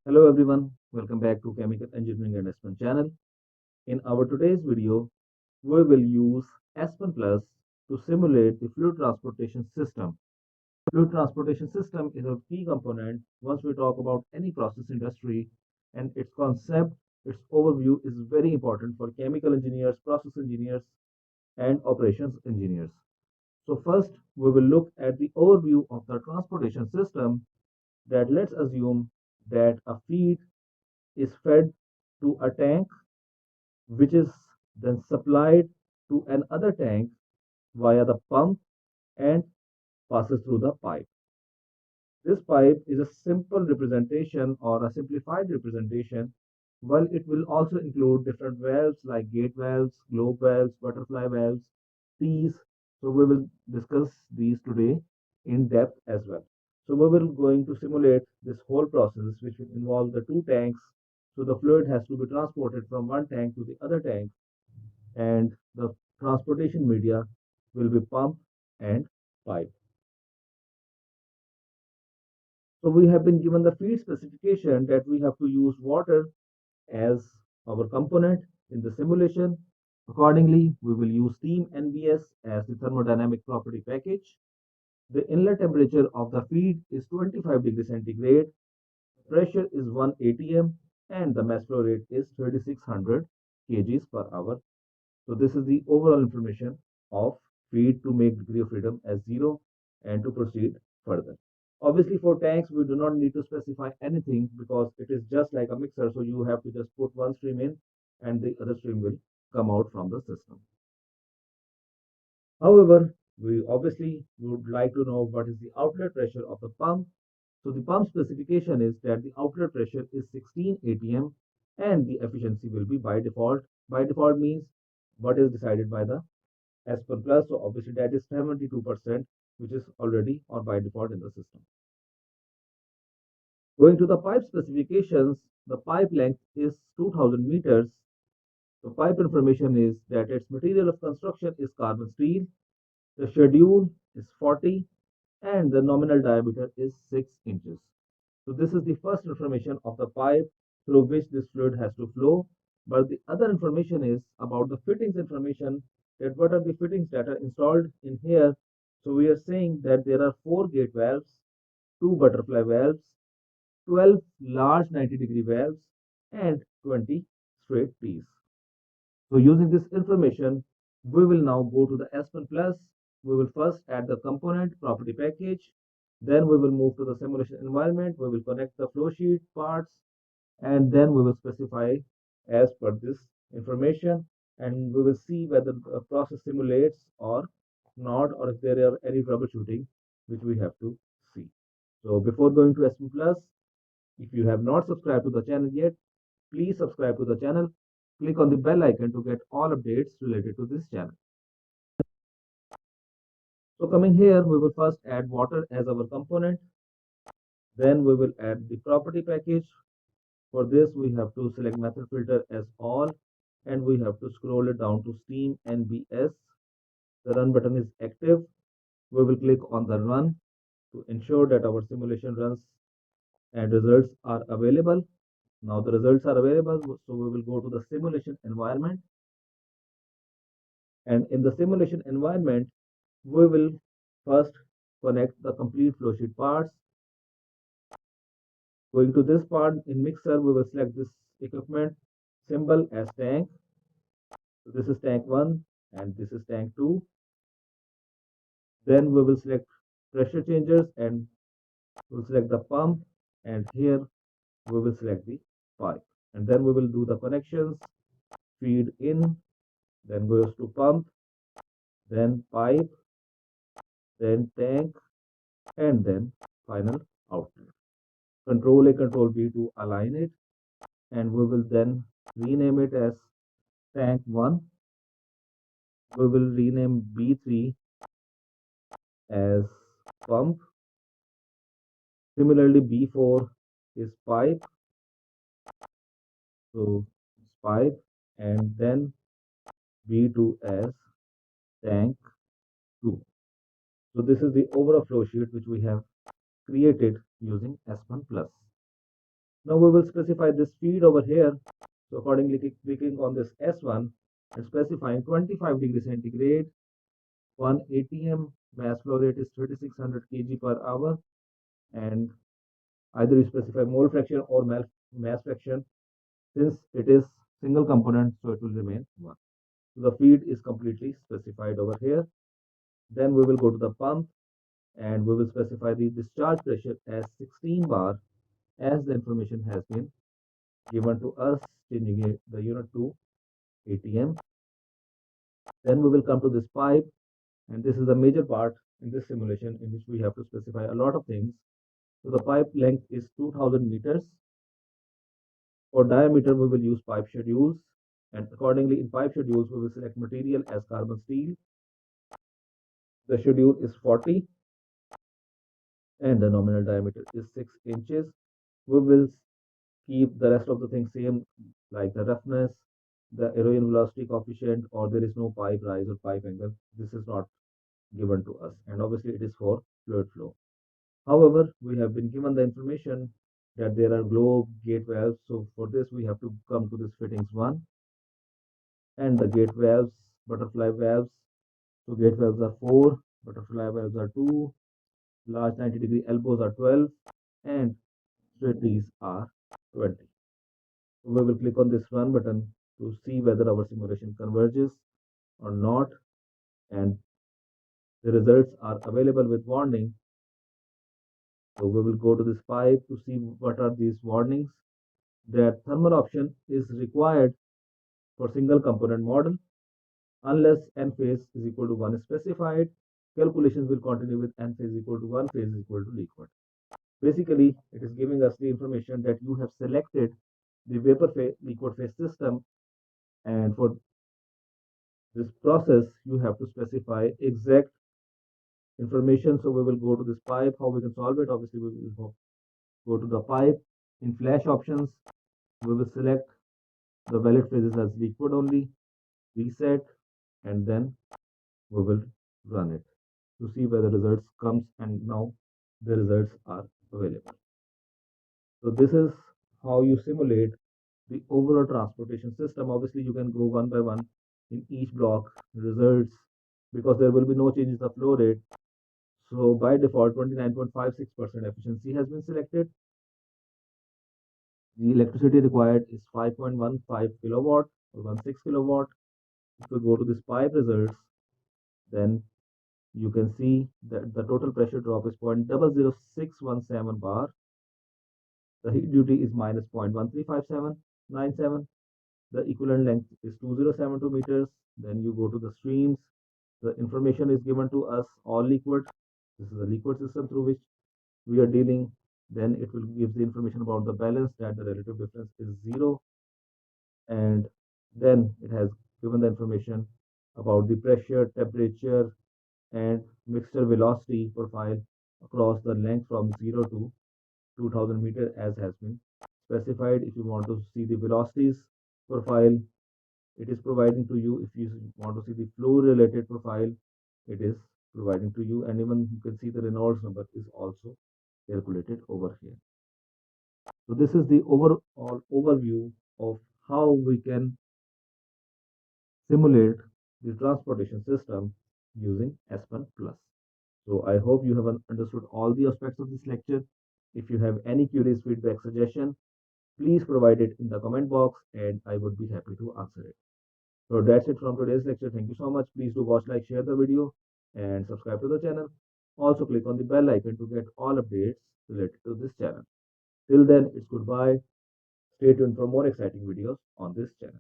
Hello everyone, welcome back to Chemical Engineering and Aspen channel. In our today's video, we will use Aspen Plus to simulate the fluid transportation system. Fluid transportation system is a key component once we talk about any process industry, and its concept, its overview is very important for chemical engineers, process engineers, and operations engineers. So first, we will look at the overview of the transportation system. That let's assume that a feed is fed to a tank, which is then supplied to another tank via the pump and passes through the pipe. This pipe is a simple representation or a simplified representation, while it will also include different valves like gate valves, globe valves, butterfly valves, T's. So we will discuss these today in depth as well. So we will going to simulate this whole process, which will involve the two tanks. So the fluid has to be transported from one tank to the other tank, and the transportation media will be pump and pipe. So we have been given the feed specification that we have to use water as our component in the simulation. Accordingly, we will use STEAMNBS as the thermodynamic property package. The inlet temperature of the feed is 25 degrees centigrade, pressure is 1 atm, and the mass flow rate is 3600 kgs per hour. So this is the overall information of feed to make degree of freedom as 0 and to proceed further. Obviously, for tanks, we do not need to specify anything because it is just like a mixer. So you have to just put one stream in and the other stream will come out from the system. However, we obviously would like to know what is the outlet pressure of the pump. So the pump specification is that the outlet pressure is 16 atm and the efficiency will be by default. By default means what is decided by the Aspen Plus. So obviously that is 72%, which is already or by default in the system. Going to the pipe specifications, the pipe length is 2000 meters. The pipe information is that its material of construction is carbon steel. The schedule is 40 and the nominal diameter is 6 inches. So this is the first information of the pipe through which this fluid has to flow. But the other information is about the fittings information, that what are the fittings that are installed in here. So we are saying that there are 4 gate valves, 2 butterfly valves, 12 large 90-degree valves, and 20 straight T's. So using this information, we will now go to the Aspen Plus. We will first add the component property package. Then we will move to the simulation environment. We will connect the flow sheet parts, and then we will specify as per this information, and we will see whether the process simulates or not, or if there are any troubleshooting which we have to see. So before going to Aspen Plus, if you have not subscribed to the channel yet, please subscribe to the channel. Click on the bell icon to get all updates related to this channel. So coming here, we will first add water as our component. Then we will add the property package. For this, we have to select method filter as all, and we have to scroll it down to STEAMNBS. The run button is active. We will click on the run to ensure that our simulation runs and results are available. Now the results are available, so we will go to the simulation environment. And in the simulation environment, we will first connect the complete flowsheet parts. Going to this part in mixer, we will select this equipment symbol as tank. So this is tank 1 and this is tank 2. Then we will select pressure changers and we'll select the pump, and here we will select the pipe. And then we will do the connections, feed in, then goes to pump, then pipe, then tank, and then final outlet. Control A, Control B to align it, and we will then rename it as tank 1. We will rename B3 as pump. Similarly, B4 is pipe, so it's pipe, and then B2 as tank 2. So this is the overall flow sheet which we have created using Aspen Plus. Now we will specify this speed over here. So accordingly, clicking on this S1 and specifying 25 degrees centigrade, 1 atm, mass flow rate is 3600 kg per hour, and either you specify mole fraction or mass fraction. Since it is single component, so it will remain 1. So the feed is completely specified over here. Then we will go to the pump and we will specify the discharge pressure as 16 bar as the information has been given to us, changing the unit to atm. Then we will come to this pipe, and this is a major part in this simulation in which we have to specify a lot of things. So the pipe length is 2000 meters. For diameter, we will use pipe schedules, and accordingly in pipe schedules, we will select material as carbon steel. The schedule is 40 and the nominal diameter is 6 inches. We will keep the rest of the things same, like the roughness, the erosion velocity coefficient, or there is no pipe rise or pipe angle. This is not given to us, and obviously it is for fluid flow. However, we have been given the information that there are globe gate valves. So for this, we have to come to this fittings 1 and the gate valves, butterfly valves. So gate valves are 4, butterfly valves are 2, large 90-degree elbows are 12, and straight T's are 20. So we will click on this run button to see whether our simulation converges or not, and the results are available with warning. So we will go to this pipe to see what are these warnings. That thermal option is required for single component model unless n phase is equal to 1 is specified. Calculations will continue with n phase equal to 1, phase is equal to liquid. Basically, it is giving us the information that you have selected the vapor phase liquid phase system, and for this process you have to specify exact information. So we will go to this pipe. How we can solve it? Obviously, we will go to the pipe. In flash options, we will select the valid phases as liquid only, reset, and then we will run it to see whether results comes, and now the results are available. So this is how you simulate the overall transportation system. Obviously, you can go one by one in each block results, because there will be no changes of flow rate. So by default, 29.56% efficiency has been selected. The electricity required is 5.15 kilowatt or 16 kilowatt. If we go to this pipe results, then you can see that the total pressure drop is 0.00617 bar. The heat duty is minus 0.135797. The equivalent length is 2072 meters. Then you go to the streams. The information is given to us all liquid. This is a liquid system through which we are dealing. Then it will give the information about the balance, that the relative difference is 0. And then it has given the information about the pressure, temperature, and mixture velocity profile across the length from 0 to 2000 meter as has been specified. If you want to see the velocities profile, it is providing to you. If you want to see the flow related profile, it is providing to you, and even you can see the Reynolds number is also calculated over here. So this is the overall overview of how we can simulate the transportation system using Aspen Plus. So I hope you have understood all the aspects of this lecture. If you have any queries, feedback, suggestion, please provide it in the comment box and I would be happy to answer it. So that's it from today's lecture. Thank you so much. Please do watch, like, share the video and subscribe to the channel. Also click on the bell icon to get all updates related to this channel. Till then, it's goodbye. Stay tuned for more exciting videos on this channel.